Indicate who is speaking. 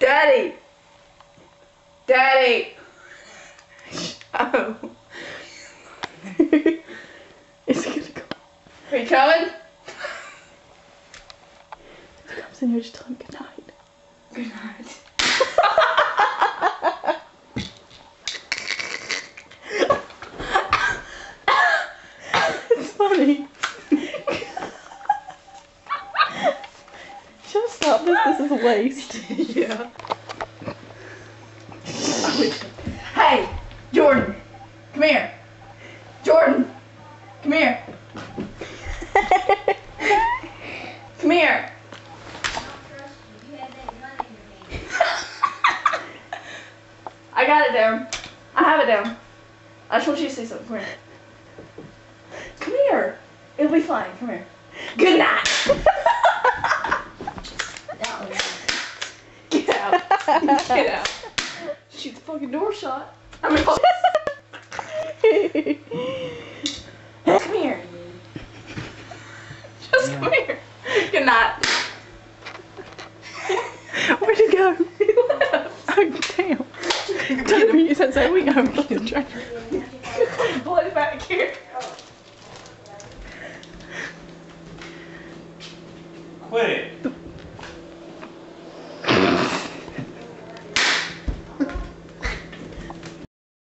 Speaker 1: Daddy! Daddy! Oh. It's gonna come. Are you coming? If it comes in here, just tell him good night. Good night. It's funny. Should I stop this? This is a waste. Yeah. Hey, Jordan, come here. Jordan, come here. Come here. I got it down. I have it down. I just want you to see something. Come here. Come here. It'll be fine. Come here. Good night. Get out. Get out. Shoot the fucking door shut. I mean, come here. Just come here. Good night. Where'd he go? He left. Oh, damn. Don't you said so we go and the tractor. Blow back here.
Speaker 2: Quit it.